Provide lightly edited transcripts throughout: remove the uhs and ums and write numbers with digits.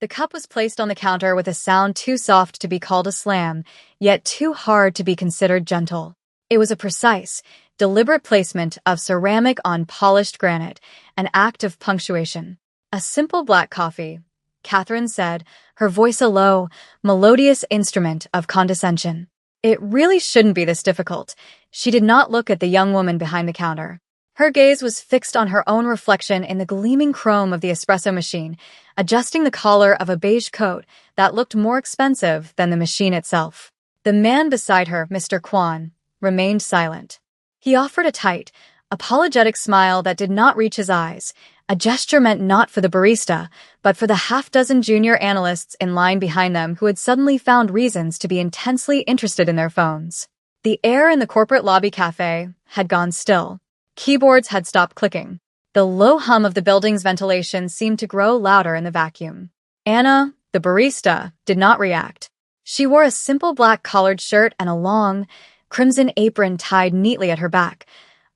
The cup was placed on the counter with a sound too soft to be called a slam, yet too hard to be considered gentle. It was a precise, deliberate placement of ceramic on polished granite, an act of punctuation. "A simple black coffee," Catherine said, her voice a low, melodious instrument of condescension. "It really shouldn't be this difficult." She did not look at the young woman behind the counter. Her gaze was fixed on her own reflection in the gleaming chrome of the espresso machine, adjusting the collar of a beige coat that looked more expensive than the machine itself. The man beside her, Mr. Kwan, remained silent. He offered a tight, apologetic smile that did not reach his eyes, a gesture meant not for the barista, but for the half-dozen junior analysts in line behind them who had suddenly found reasons to be intensely interested in their phones. The air in the corporate lobby cafe had gone still. Keyboards had stopped clicking. The low hum of the building's ventilation seemed to grow louder in the vacuum. Anna, the barista, did not react. She wore a simple black collared shirt and a long, crimson apron tied neatly at her back,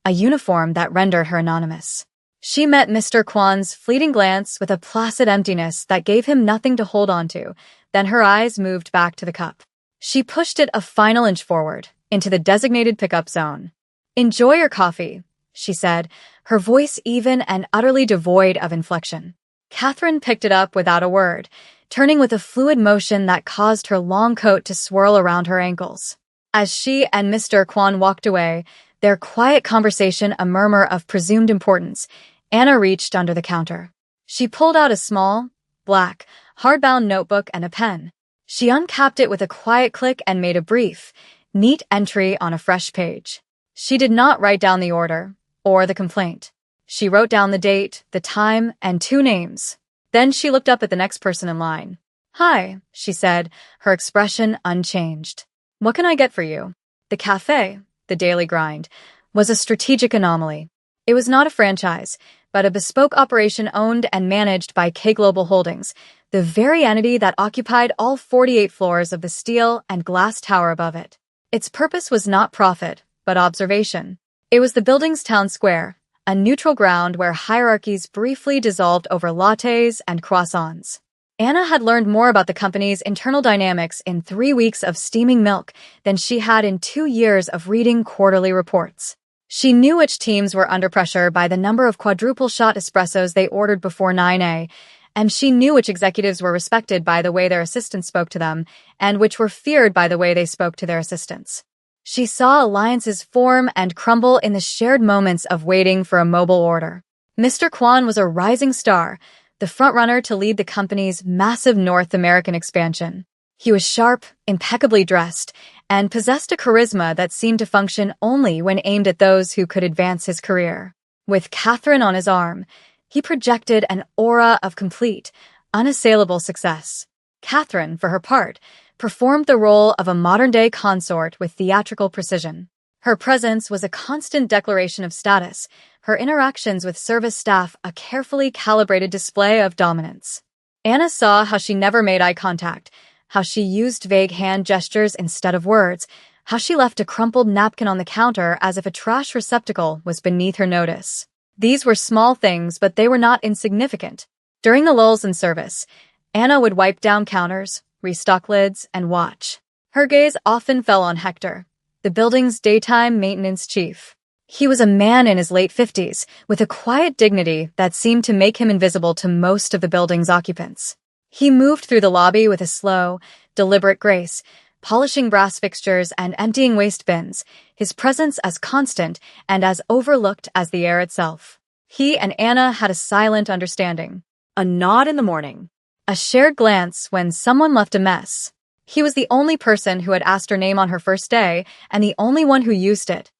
a uniform that rendered her anonymous. She met Mr. Kwan's fleeting glance with a placid emptiness that gave him nothing to hold on to, then her eyes moved back to the cup. She pushed it a final inch forward, into the designated pickup zone. "Enjoy your coffee," she said, her voice even and utterly devoid of inflection. Catherine picked it up without a word, turning with a fluid motion that caused her long coat to swirl around her ankles. As she and Mr. Kwan walked away, their quiet conversation a murmur of presumed importance, Anna reached under the counter. She pulled out a small, black, hardbound notebook and a pen. She uncapped it with a quiet click and made a brief, neat entry on a fresh page. She did not write down the order, or the complaint. She wrote down the date, the time, and 2 names. Then she looked up at the next person in line. "Hi," she said, her expression unchanged. "What can I get for you?" The cafe, the daily grind, was a strategic anomaly. It was not a franchise, but a bespoke operation owned and managed by K Global Holdings, the very entity that occupied all 48 floors of the steel and glass tower above it. Its purpose was not profit, but observation. It was the building's town square, a neutral ground where hierarchies briefly dissolved over lattes and croissants. Anna had learned more about the company's internal dynamics in 3 weeks of steaming milk than she had in 2 years of reading quarterly reports. She knew which teams were under pressure by the number of quadruple-shot espressos they ordered before 9 a, and she knew which executives were respected by the way their assistants spoke to them, and which were feared by the way they spoke to their assistants. She saw alliances form and crumble in the shared moments of waiting for a mobile order. Mr. Kwan was a rising star, the frontrunner to lead the company's massive North American expansion. He was sharp, impeccably dressed, and possessed a charisma that seemed to function only when aimed at those who could advance his career. With Catherine on his arm, he projected an aura of complete, unassailable success. Catherine, for her part, performed the role of a modern-day consort with theatrical precision. Her presence was a constant declaration of status, her interactions with service staff a carefully calibrated display of dominance. Anna saw how she never made eye contact, how she used vague hand gestures instead of words, how she left a crumpled napkin on the counter as if a trash receptacle was beneath her notice. These were small things, but they were not insignificant. During the lulls in service, Anna would wipe down counters, restock lids, and watch. Her gaze often fell on Hector, the building's daytime maintenance chief. He was a man in his late 50s, with a quiet dignity that seemed to make him invisible to most of the building's occupants. He moved through the lobby with a slow, deliberate grace, polishing brass fixtures and emptying waste bins, his presence as constant and as overlooked as the air itself. He and Anna had a silent understanding. A nod in the morning. A shared glance when someone left a mess. He was the only person who had asked her name on her first day, and the only one who used it.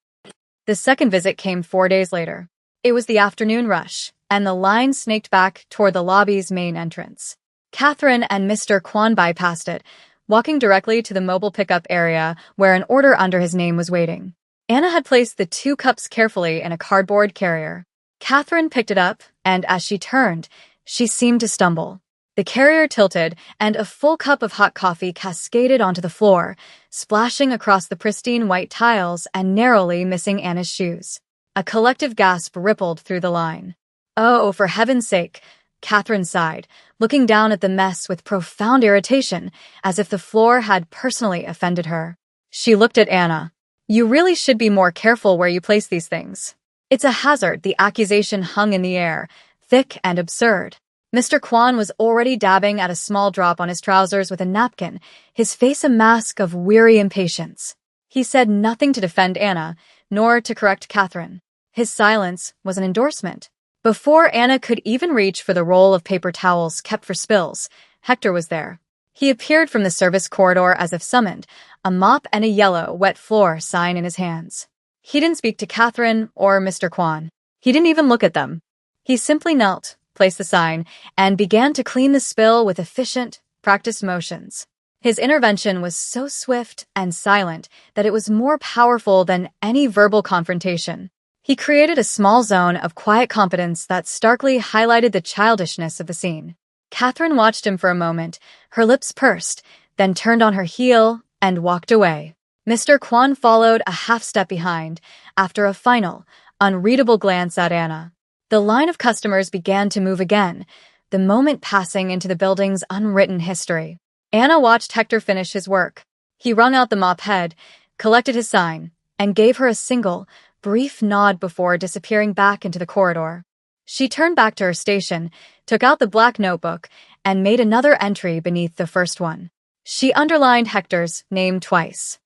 The second visit came 4 days later. It was the afternoon rush, and the line snaked back toward the lobby's main entrance. Catherine and Mr. Kwan bypassed it, walking directly to the mobile pickup area where an order under his name was waiting. Anna had placed the 2 cups carefully in a cardboard carrier. Catherine picked it up, and as she turned, she seemed to stumble. The carrier tilted, and a full cup of hot coffee cascaded onto the floor, splashing across the pristine white tiles and narrowly missing Anna's shoes. A collective gasp rippled through the line. "Oh, for heaven's sake," Catherine sighed, looking down at the mess with profound irritation, as if the floor had personally offended her. She looked at Anna. You really should be more careful where you place these things. It's a hazard, the accusation hung in the air, thick and absurd. Mr. Kwan was already dabbing at a small drop on his trousers with a napkin, his face a mask of weary impatience. He said nothing to defend Anna, nor to correct Catherine. His silence was an endorsement. Before Anna could even reach for the roll of paper towels kept for spills, Hector was there. He appeared from the service corridor as if summoned, a mop and a yellow, wet floor sign in his hands. He didn't speak to Catherine or Mr. Kwan. He didn't even look at them. He simply knelt, placed the sign, and began to clean the spill with efficient, practiced motions. His intervention was so swift and silent that it was more powerful than any verbal confrontation. He created a small zone of quiet competence that starkly highlighted the childishness of the scene. Catherine watched him for a moment, her lips pursed, then turned on her heel and walked away. Mr. Kwan followed a half-step behind, after a final, unreadable glance at Anna. The line of customers began to move again, the moment passing into the building's unwritten history. Anna watched Hector finish his work. He wrung out the mop head, collected his sign, and gave her a single, brief nod before disappearing back into the corridor. She turned back to her station, took out the black notebook, and made another entry beneath the first one. She underlined Hector's name twice.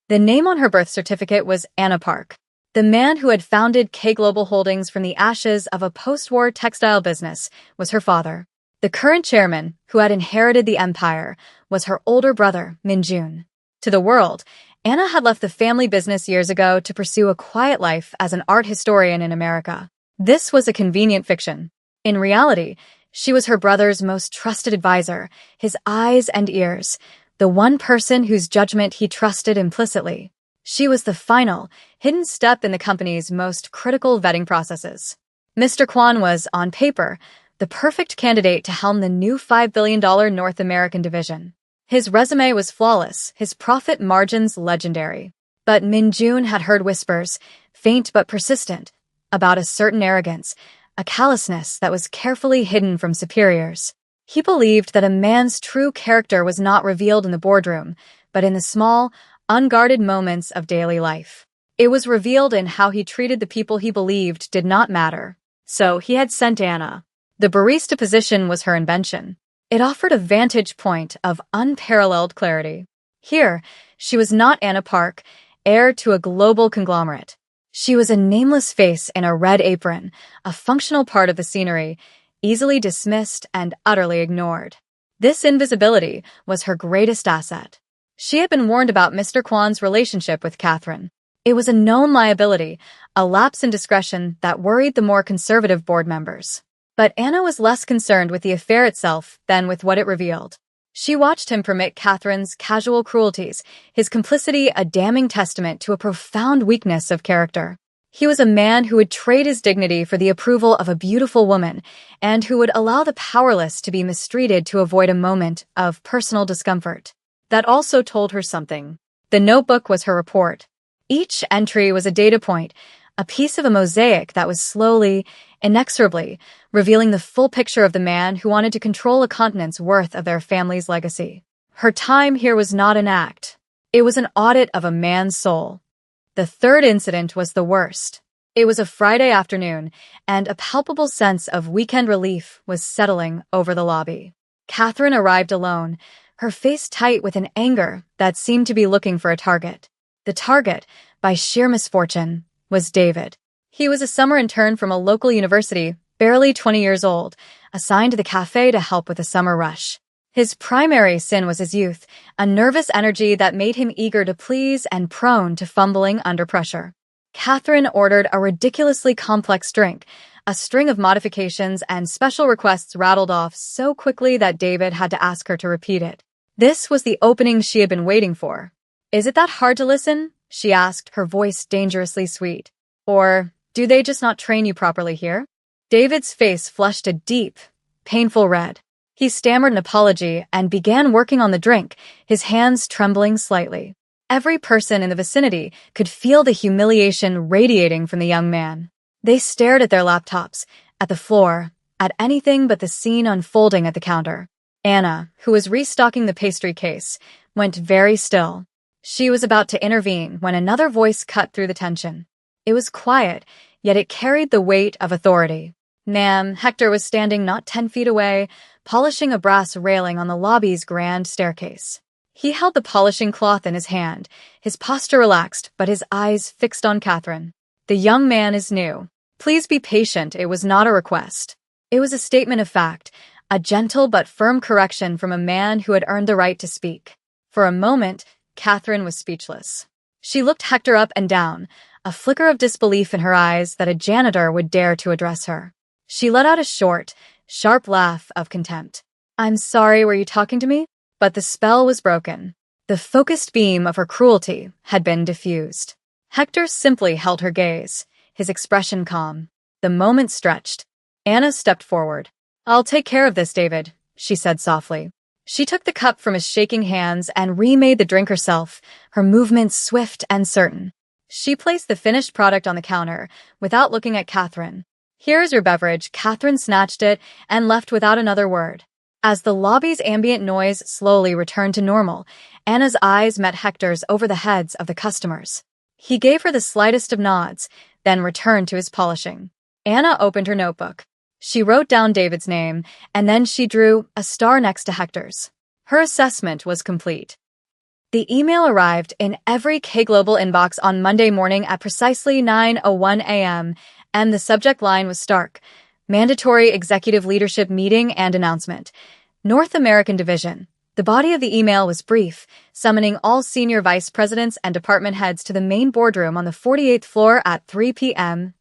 The name on her birth certificate was Anna Park. The man who had founded K Global Holdings from the ashes of a post-war textile business was her father. The current chairman, who had inherited the empire, was her older brother, Min-jun. To the world, Anna had left the family business years ago to pursue a quiet life as an art historian in America. This was a convenient fiction. In reality, she was her brother's most trusted advisor, his eyes and ears, the one person whose judgment he trusted implicitly. She was the final, hidden step in the company's most critical vetting processes. Mr. Kwan was, on paper, the perfect candidate to helm the new $5 billion North American division. His resume was flawless, his profit margins legendary. But Min-jun had heard whispers, faint but persistent, about a certain arrogance, a callousness that was carefully hidden from superiors. He believed that a man's true character was not revealed in the boardroom, but in the small, unguarded moments of daily life. It was revealed in how he treated the people he believed did not matter. So he had sent Anna. The barista position was her invention. It offered a vantage point of unparalleled clarity. Here, she was not Anna Park, heir to a global conglomerate. She was a nameless face in a red apron, a functional part of the scenery, easily dismissed and utterly ignored. This invisibility was her greatest asset. She had been warned about Mr. Kwan's relationship with Catherine. It was a known liability, a lapse in discretion that worried the more conservative board members. But Anna was less concerned with the affair itself than with what it revealed. She watched him permit Catherine's casual cruelties, his complicity a damning testament to a profound weakness of character. He was a man who would trade his dignity for the approval of a beautiful woman, and who would allow the powerless to be mistreated to avoid a moment of personal discomfort. That also told her something. The notebook was her report. Each entry was a data point, a piece of a mosaic that was slowly, inexorably, revealing the full picture of the man who wanted to control a continent's worth of their family's legacy. Her time here was not an act. It was an audit of a man's soul. The third incident was the worst. It was a Friday afternoon, and a palpable sense of weekend relief was settling over the lobby. Catherine arrived alone, her face tight with an anger that seemed to be looking for a target. The target, by sheer misfortune, was David. He was a summer intern from a local university, barely 20 years old, assigned to the cafe to help with the summer rush. His primary sin was his youth, a nervous energy that made him eager to please and prone to fumbling under pressure. Catherine ordered a ridiculously complex drink, a string of modifications and special requests rattled off so quickly that David had to ask her to repeat it. This was the opening she had been waiting for. "Is it that hard to listen?" she asked, her voice dangerously sweet. "Or do they just not train you properly here?" David's face flushed a deep, painful red. He stammered an apology and began working on the drink, his hands trembling slightly. Every person in the vicinity could feel the humiliation radiating from the young man. They stared at their laptops, at the floor, at anything but the scene unfolding at the counter. Anna, who was restocking the pastry case, went very still. She was about to intervene when another voice cut through the tension. It was quiet, yet it carried the weight of authority. Ma'am, Hector was standing not 10 feet away, polishing a brass railing on the lobby's grand staircase. He held the polishing cloth in his hand, his posture relaxed, but his eyes fixed on Catherine. The young man is new. Please be patient, it was not a request. It was a statement of fact, a gentle but firm correction from a man who had earned the right to speak. For a moment, Catherine was speechless. She looked Hector up and down, a flicker of disbelief in her eyes that a janitor would dare to address her. She let out a short, sharp laugh of contempt. I'm sorry, were you talking to me? But the spell was broken. The focused beam of her cruelty had been diffused. Hector simply held her gaze, his expression calm. The moment stretched. Anna stepped forward. I'll take care of this, David, she said softly. She took the cup from his shaking hands and remade the drink herself, her movements swift and certain. She placed the finished product on the counter, without looking at Catherine. Here's your beverage. Catherine snatched it and left without another word. As the lobby's ambient noise slowly returned to normal, Anna's eyes met Hector's over the heads of the customers. He gave her the slightest of nods, then returned to his polishing. Anna opened her notebook. She wrote down David's name, and then she drew a star next to Hector's. Her assessment was complete. The email arrived in every K-Global inbox on Monday morning at precisely 9:01 a.m., and the subject line was stark. Mandatory Executive Leadership Meeting and Announcement. North American Division. The body of the email was brief, summoning all senior vice presidents and department heads to the main boardroom on the 48th floor at 3 p.m.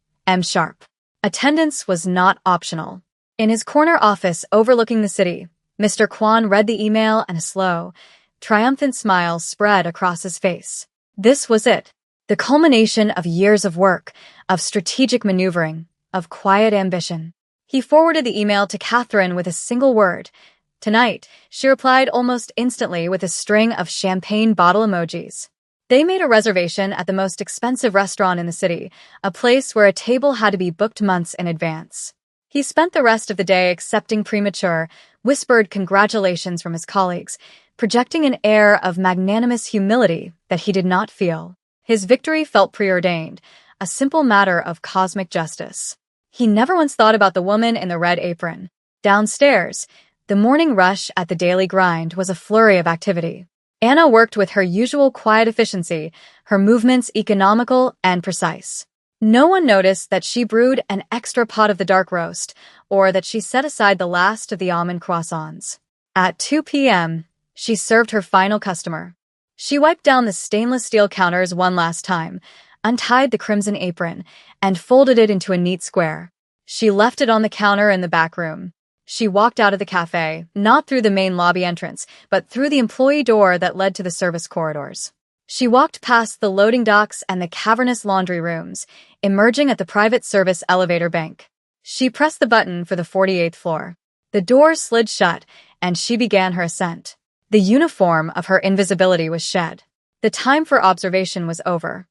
sharp. Attendance was not optional. In his corner office overlooking the city, Mr. Kwan read the email and a slow, triumphant smile spread across his face. This was it. The culmination of years of work, of strategic maneuvering, of quiet ambition. He forwarded the email to Catherine with a single word. Tonight, she replied almost instantly with a string of champagne bottle emojis. They made a reservation at the most expensive restaurant in the city, a place where a table had to be booked months in advance. He spent the rest of the day accepting premature, whispered congratulations from his colleagues, projecting an air of magnanimous humility that he did not feel. His victory felt preordained, a simple matter of cosmic justice. He never once thought about the woman in the red apron. Downstairs, the morning rush at the daily grind was a flurry of activity. Anna worked with her usual quiet efficiency, her movements economical and precise. No one noticed that she brewed an extra pot of the dark roast, or that she set aside the last of the almond croissants. At 2 p.m., she served her final customer. She wiped down the stainless steel counters one last time, untied the crimson apron, and folded it into a neat square. She left it on the counter in the back room. She walked out of the cafe, not through the main lobby entrance, but through the employee door that led to the service corridors. She walked past the loading docks and the cavernous laundry rooms, emerging at the private service elevator bank. She pressed the button for the 48th floor. The doors slid shut, and she began her ascent. The uniform of her invisibility was shed. The time for observation was over.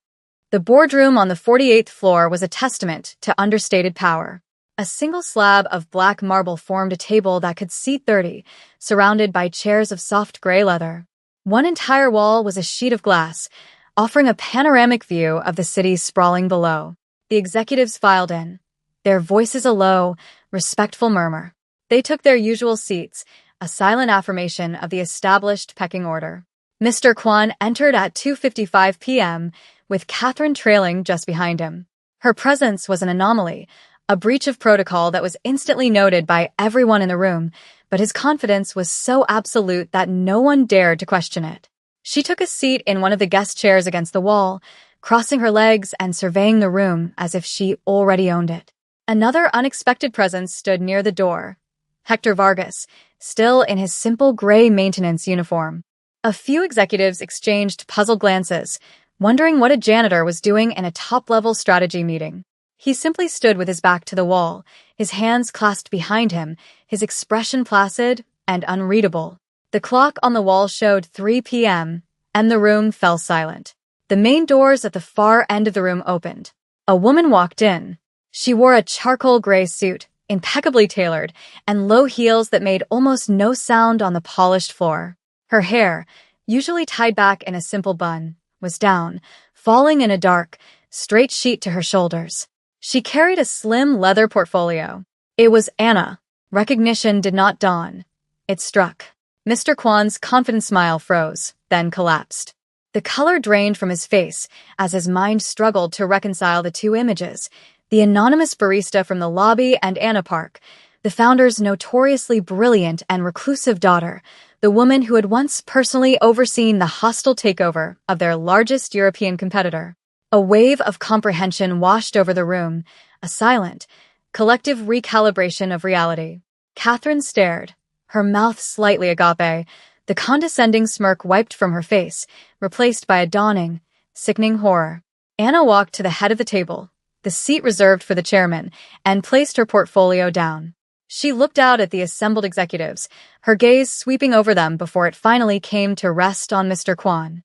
The boardroom on the 48th floor was a testament to understated power. A single slab of black marble formed a table that could seat 30, surrounded by chairs of soft gray leather. One entire wall was a sheet of glass, offering a panoramic view of the city sprawling below. The executives filed in, their voices a low, respectful murmur. They took their usual seats, a silent affirmation of the established pecking order. Mr. Kwan entered at 2:55 p.m., with Catherine trailing just behind him. Her presence was an anomaly, a breach of protocol that was instantly noted by everyone in the room, but his confidence was so absolute that no one dared to question it. She took a seat in one of the guest chairs against the wall, crossing her legs and surveying the room as if she already owned it. Another unexpected presence stood near the door. Hector Vargas, still in his simple gray maintenance uniform. A few executives exchanged puzzled glances, wondering what a janitor was doing in a top-level strategy meeting. He simply stood with his back to the wall, his hands clasped behind him, his expression placid and unreadable. The clock on the wall showed 3 p.m., and the room fell silent. The main doors at the far end of the room opened. A woman walked in. She wore a charcoal gray suit, impeccably tailored, and low heels that made almost no sound on the polished floor. Her hair, usually tied back in a simple bun, was down, falling in a dark, straight sheet to her shoulders. She carried a slim leather portfolio. It was Anna. Recognition did not dawn. It struck. Mr. Kwan's confident smile froze, then collapsed. The color drained from his face as his mind struggled to reconcile the two images, the anonymous barista from the lobby and Anna Park, the founder's notoriously brilliant and reclusive daughter, the woman who had once personally overseen the hostile takeover of their largest European competitor. A wave of comprehension washed over the room, a silent, collective recalibration of reality. Catherine stared, her mouth slightly agape, the condescending smirk wiped from her face, replaced by a dawning, sickening horror. Anna walked to the head of the table, the seat reserved for the chairman, and placed her portfolio down. She looked out at the assembled executives, her gaze sweeping over them before it finally came to rest on Mr. Kwan.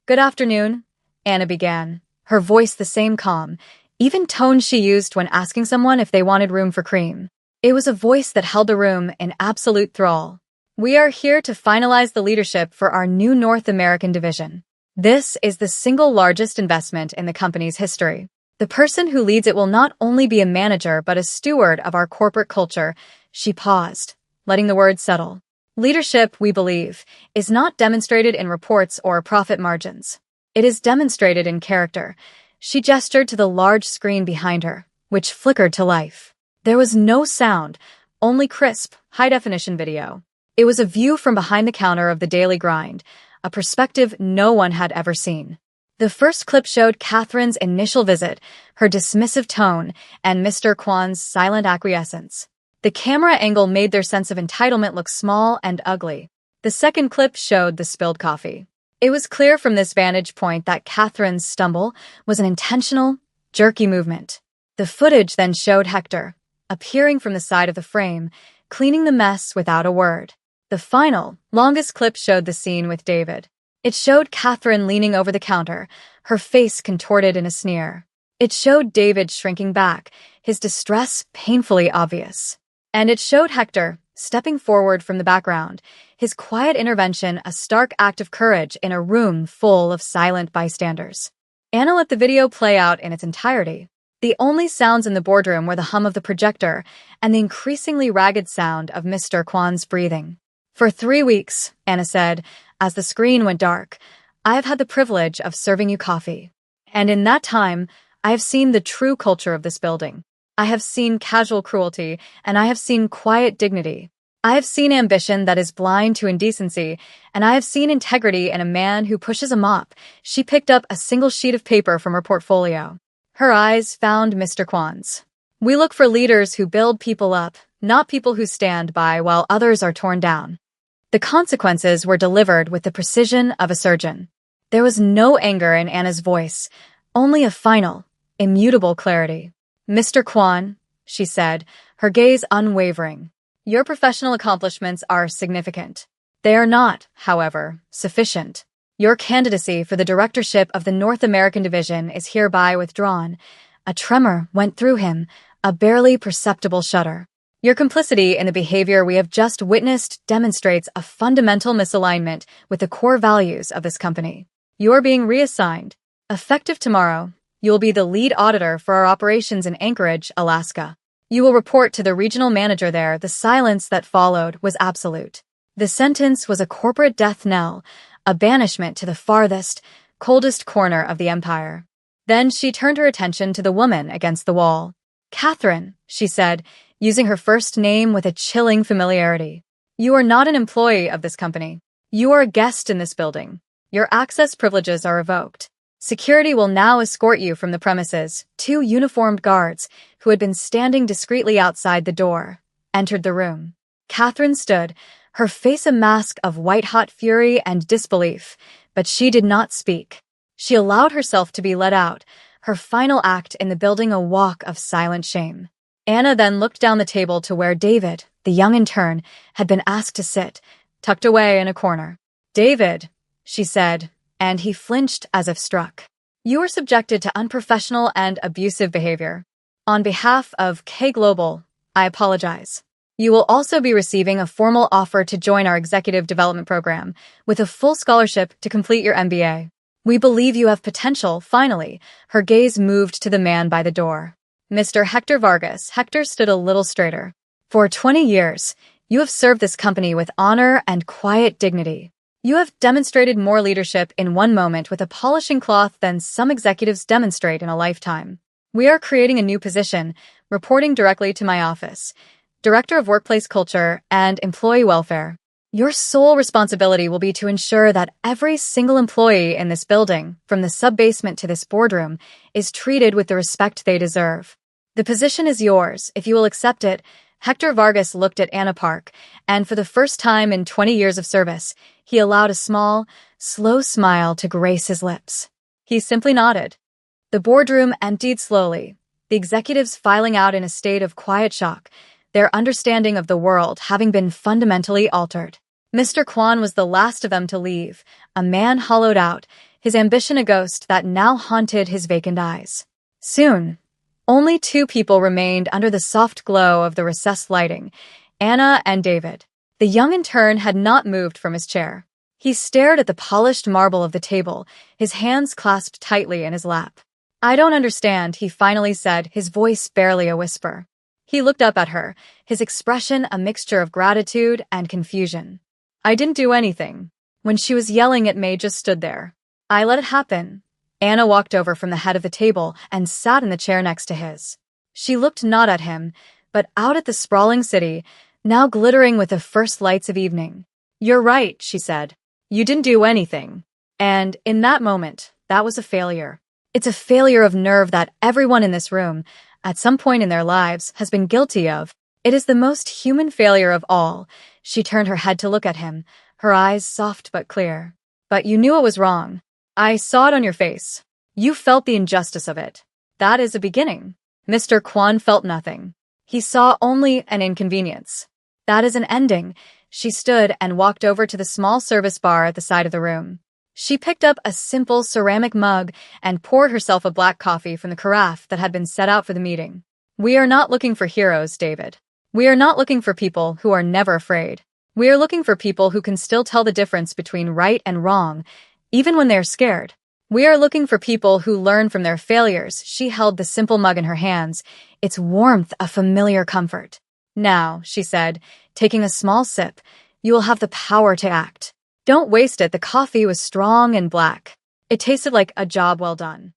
"Good afternoon," Anna began, her voice the same calm, even tone she used when asking someone if they wanted room for cream. It was a voice that held the room in absolute thrall. "We are here to finalize the leadership for our new North American division. This is the single largest investment in the company's history. The person who leads it will not only be a manager but a steward of our corporate culture." She paused, letting the words settle. "Leadership, we believe, is not demonstrated in reports or profit margins. It is demonstrated in character." She gestured to the large screen behind her, which flickered to life. There was no sound, only crisp, high-definition video. It was a view from behind the counter of the daily grind, a perspective no one had ever seen. The first clip showed Catherine's initial visit, her dismissive tone, and Mr. Kwan's silent acquiescence. The camera angle made their sense of entitlement look small and ugly. The second clip showed the spilled coffee. It was clear from this vantage point that Catherine's stumble was an intentional, jerky movement. The footage then showed Hector, appearing from the side of the frame, cleaning the mess without a word. The final, longest clip showed the scene with David. It showed Catherine leaning over the counter, her face contorted in a sneer. It showed David shrinking back, his distress painfully obvious. And it showed Hector, stepping forward from the background, his quiet intervention a stark act of courage in a room full of silent bystanders. Anna let the video play out in its entirety. The only sounds in the boardroom were the hum of the projector and the increasingly ragged sound of Mr. Kwan's breathing. "For 3 weeks," Anna said, as the screen went dark, "I have had the privilege of serving you coffee. And in that time, I have seen the true culture of this building. I have seen casual cruelty, and I have seen quiet dignity. I have seen ambition that is blind to indecency, and I have seen integrity in a man who pushes a mop." She picked up a single sheet of paper from her portfolio. Her eyes found Mr. Kwan's. "We look for leaders who build people up, not people who stand by while others are torn down." The consequences were delivered with the precision of a surgeon. There was no anger in Anna's voice, only a final, immutable clarity. "Mr. Kwan," she said, her gaze unwavering, "your professional accomplishments are significant. They are not, however, sufficient. Your candidacy for the directorship of the North American division is hereby withdrawn." A tremor went through him, a barely perceptible shudder. "Your complicity in the behavior we have just witnessed demonstrates a fundamental misalignment with the core values of this company. You are being reassigned. Effective tomorrow, you will be the lead auditor for our operations in Anchorage, Alaska. You will report to the regional manager there." The silence that followed was absolute. The sentence was a corporate death knell, a banishment to the farthest, coldest corner of the empire. Then she turned her attention to the woman against the wall. "Catherine," she said, using her first name with a chilling familiarity. "You are not an employee of this company. You are a guest in this building. Your access privileges are revoked. Security will now escort you from the premises." 2 uniformed guards, who had been standing discreetly outside the door, entered the room. Catherine stood, her face a mask of white-hot fury and disbelief, but she did not speak. She allowed herself to be led out, her final act in the building a walk of silent shame. Anna then looked down the table to where David, the young intern, had been asked to sit, tucked away in a corner. "David," she said, and he flinched as if struck. "You are subjected to unprofessional and abusive behavior. On behalf of K Global, I apologize. You will also be receiving a formal offer to join our executive development program with a full scholarship to complete your MBA. We believe you have potential, finally. Her gaze moved to the man by the door. Mr. Hector Vargas. Hector stood a little straighter. For 20 years, you have served this company with honor and quiet dignity. You have demonstrated more leadership in one moment with a polishing cloth than some executives demonstrate in a lifetime. We are creating a new position, reporting directly to my office, Director of Workplace Culture and Employee Welfare. Your sole responsibility will be to ensure that every single employee in this building, from the sub-basement to this boardroom, is treated with the respect they deserve. The position is yours. If you will accept it, Hector Vargas looked at Anna Park, and for the first time in 20 years of service, he allowed a small, slow smile to grace his lips. He simply nodded. The boardroom emptied slowly, the executives filing out in a state of quiet shock, their understanding of the world having been fundamentally altered. Mr. Kwan was the last of them to leave, a man hollowed out, his ambition a ghost that now haunted his vacant eyes. Soon, only two people remained under the soft glow of the recessed lighting, Anna and David. The young intern had not moved from his chair. He stared at the polished marble of the table, his hands clasped tightly in his lap. I don't understand, he finally said, his voice barely a whisper. He looked up at her, his expression a mixture of gratitude and confusion. I didn't do anything. When she was yelling at me, just stood there. I let it happen. Anna walked over from the head of the table and sat in the chair next to his. She looked not at him, but out at the sprawling city, now glittering with the first lights of evening. You're right, she said. You didn't do anything. And in that moment, that was a failure. It's a failure of nerve that everyone in this room, at some point in their lives, has been guilty of. It is the most human failure of all. She turned her head to look at him, her eyes soft but clear. But you knew it was wrong. I saw it on your face. You felt the injustice of it. That is a beginning. Mr. Kwan felt nothing. He saw only an inconvenience. That is an ending. She stood and walked over to the small service bar at the side of the room. She picked up a simple ceramic mug and poured herself a black coffee from the carafe that had been set out for the meeting. We are not looking for heroes, David. We are not looking for people who are never afraid. We are looking for people who can still tell the difference between right and wrong, even when they are scared. We are looking for people who learn from their failures. She held the simple mug in her hands, its warmth a familiar comfort. Now, she said, taking a small sip, you will have the power to act. Don't waste it. The coffee was strong and black. It tasted like a job well done.